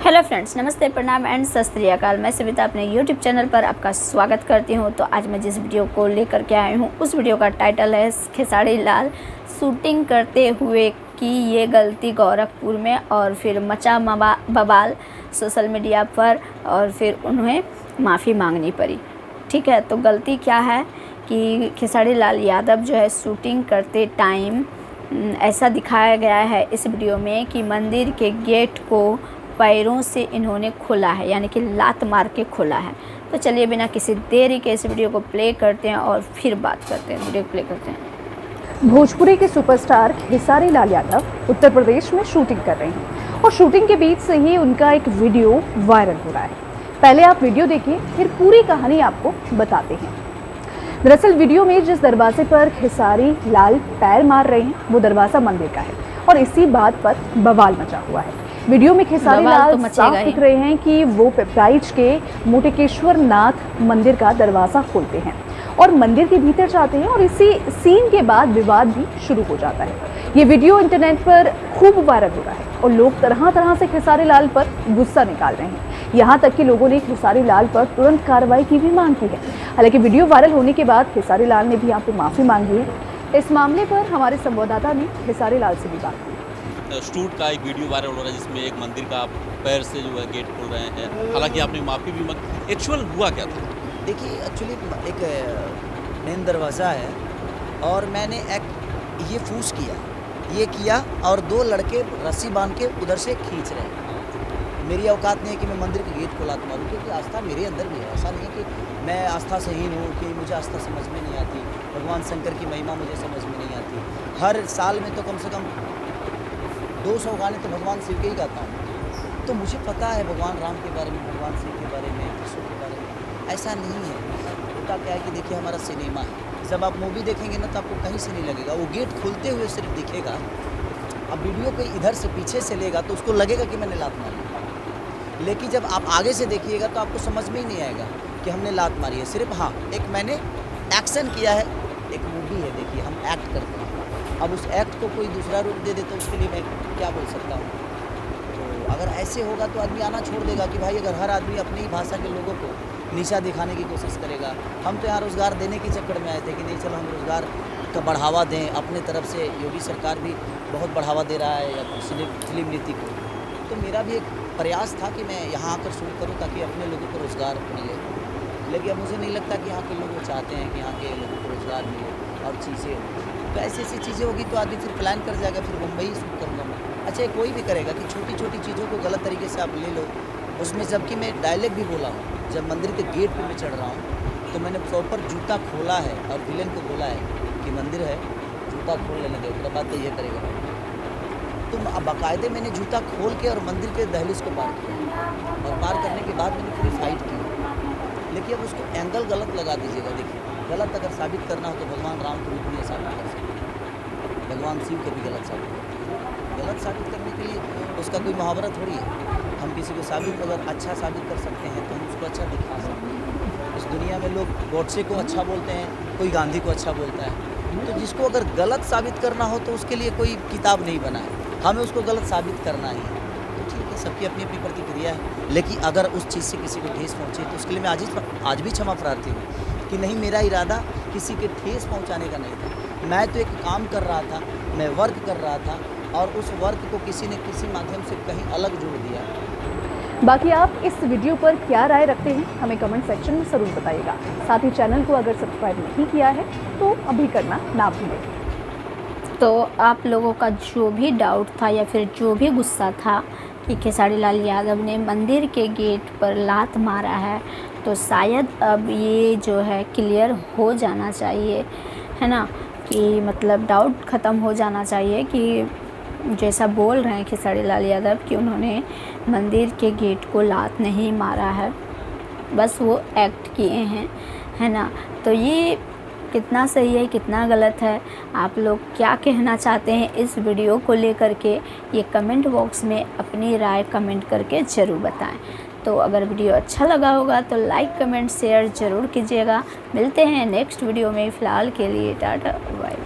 Hello friends, नमस्ते, प्रणाम and सत श्री अकाल। मैं सविता अपने यूट्यूब चैनल पर आपका स्वागत करती हूं। तो आज मैं जिस वीडियो को लेकर के आई हूं उस वीडियो का टाइटल है खेसारी लाल शूटिंग करते हुए की ये गलती गोरखपुर में और फिर मचा बवाल सोशल मीडिया पर और फिर उन्हें माफ़ी मांगनी पड़ी। ठीक है, तो गलती क्या है कि खेसारी लाल यादव जो है शूटिंग करते टाइम ऐसा दिखाया गया है इस वीडियो में कि मंदिर के गेट को पैरों से इन्होंने खोला है, यानी कि लात मार के खोला है। तो चलिए बिना किसी देरी के इस वीडियो को प्ले करते हैं और फिर बात करते हैं। वीडियो प्ले करते हैं। भोजपुरी के सुपरस्टार खेसारी लाल यादव उत्तर प्रदेश में शूटिंग कर रहे हैं और शूटिंग के बीच से ही उनका एक वीडियो वायरल हो रहा है। पहले आप वीडियो देखिए, फिर पूरी कहानी आपको बताते हैं। दरअसल वीडियो में जिस दरवाजे पर खेसारी लाल पैर मार रहे हैं वो दरवाज़ा मंदिर का है और इसी बात पर बवाल मचा हुआ है। वीडियो में खेसारी लाल साफ दिख रहे हैं कि वो पिपराइच के मोटिकेश्वर नाथ मंदिर का दरवाज़ा खोलते हैं और मंदिर के भीतर जाते हैं और इसी सीन के बाद विवाद भी शुरू हो जाता है। ये वीडियो इंटरनेट पर खूब वायरल हो रहा है और लोग तरह तरह से खेसारी लाल पर गुस्सा निकाल रहे हैं। यहाँ तक कि लोगों ने खेसारी लाल पर तुरंत कार्रवाई की भी मांग की है। हालांकि वीडियो वायरल होने के बाद खेसारी लाल ने भी यहाँ पे माफ़ी मांगी है। इस मामले पर हमारे संवाददाता ने खेसारी लाल से भी बात की। शूट का एक वीडियो वायरल हो रहा है जिसमें एक मंदिर का आप पैर से जो है गेट खोल रहे हैं। हालांकि आपने माफ़ी भी मांगी। एक्चुअल हुआ क्या था? देखिए, एक्चुअली एक मेन दरवाज़ा है और मैंने ये फूस किया और दो लड़के रस्सी बांध के उधर से खींच रहे हैं। मेरी औकात नहीं है कि मैं मंदिर के गेट को लात मारूं, क्योंकि आस्था मेरे अंदर भी है। ऐसा नहीं है कि मैं आस्था सहीन हूँ कि मुझे आस्था समझ में नहीं आती। भगवान शंकर की महिमा मुझे समझ में नहीं आती। हर साल में तो कम से कम 200 गाने तो भगवान शिव के ही गाता हूँ। तो मुझे पता है भगवान राम के बारे में, भगवान शिव के बारे में, कृष्ण के बारे में। ऐसा नहीं है। होता क्या है कि देखिए, हमारा सिनेमा है। जब आप मूवी देखेंगे ना तो आपको कहीं से नहीं लगेगा, वो गेट खुलते हुए सिर्फ दिखेगा। अब वीडियो कोई इधर से पीछे से लेगा तो उसको लगेगा कि मैंने लात मारी, लेकिन जब आप आगे से देखिएगा तो आपको समझ में ही नहीं आएगा कि हमने लात मारी है। सिर्फ हाँ, एक मैंने एक्शन किया है। एक मूवी है, देखिए हम एक्ट करते हैं। अब उस एक्ट को कोई दूसरा रूप दे दे तो उसके लिए मैं क्या बोल सकता हूँ। तो अगर ऐसे होगा तो आदमी आना छोड़ देगा कि भाई, अगर हर आदमी अपनी ही भाषा के लोगों को नीचा दिखाने की कोशिश करेगा। हम तो यहाँ रोज़गार देने के चक्कर में आए थे कि नहीं, चलो हम रोज़गार का बढ़ावा दें अपने तरफ से। योगी सरकार भी बहुत बढ़ावा दे रहा है फिल्म नीति को। तो मेरा भी एक प्रयास था कि मैं यहाँ आकर शूट करूँ ताकि अपने लोगों को रोज़गार मिले। लेकिन अब मुझे नहीं लगता कि यहाँ के लोग चाहते हैं कि यहाँ के लोगों को रोज़गार मिले और चीज़ें। तो ऐसी ऐसी चीज़ें होगी तो आदमी फिर प्लान कर जाएगा, फिर मुंबई शूट करूँगा मैं। अच्छा, कोई भी करेगा कि छोटी छोटी चीज़ों को गलत तरीके से आप ले लो उसमें। जबकि मैं डायलॉग भी बोला हूँ, जब मंदिर के गेट पे मैं चढ़ रहा हूँ तो मैंने प्रॉपर जूता खोला है और विलेन को बोला है कि मंदिर है, जूता खोल लेने दे, उसके बाद तो ये करेगा। तो बाकायदे मैंने जूता खोल के और मंदिर के दहलीज को पार किया और पार करने के बाद मैंने पूरी फाइट की। लेकिन अब उसको एंगल गलत लगा दीजिएगा। देखिए, गलत अगर साबित करना हो तो भगवान राम को भी दुनिया साबित कर सकती है, भगवान शिव को भी गलत साबित करते हैं। गलत साबित करने के लिए उसका कोई मुहावरा थोड़ी है। हम किसी को साबित अगर अच्छा साबित कर सकते हैं तो हम उसको अच्छा दिखा सकते हैं। इस दुनिया में लोग गॉडसे को अच्छा बोलते हैं, कोई गांधी को अच्छा बोलता है। तो जिसको अगर गलत साबित करना हो तो उसके लिए कोई किताब नहीं बना है, हमें उसको गलत साबित करना ही है। तो ठीक है, सबकी अपनी अपनी प्रतिक्रिया है। लेकिन अगर उस चीज़ से किसी को ठेस पहुँचे तो उसके लिए मैं आज भी क्षमा प्रार्थी हूँ कि नहीं, मेरा इरादा किसी के ठेस पहुँचाने का नहीं था। मैं तो एक काम कर रहा था, मैं वर्क कर रहा था और उस वर्क को किसी ने किसी माध्यम से कहीं अलग जोड़ दिया। बाकी आप इस वीडियो पर क्या राय रखते हैं हमें कमेंट सेक्शन में ज़रूर बताइएगा। साथ ही चैनल को अगर सब्सक्राइब नहीं किया है तो अभी करना ना भूलें। तो आप लोगों का जो भी डाउट था या फिर जो भी गुस्सा था कि खेसारी लाल यादव ने मंदिर के गेट पर लात मारा है, तो शायद अब ये जो है क्लियर हो जाना चाहिए, है ना। कि मतलब डाउट ख़त्म हो जाना चाहिए कि जैसा बोल रहे हैं खेसारी लाल यादव कि उन्होंने मंदिर के गेट को लात नहीं मारा है, बस वो एक्ट किए हैं, है ना। तो ये कितना सही है, कितना गलत है, आप लोग क्या कहना चाहते हैं इस वीडियो को लेकर के, ये कमेंट बॉक्स में अपनी राय कमेंट करके ज़रूर बताएं। तो अगर वीडियो अच्छा लगा होगा तो लाइक, कमेंट, शेयर ज़रूर कीजिएगा। मिलते हैं नेक्स्ट वीडियो में। फ़िलहाल के लिए टाटा बाय।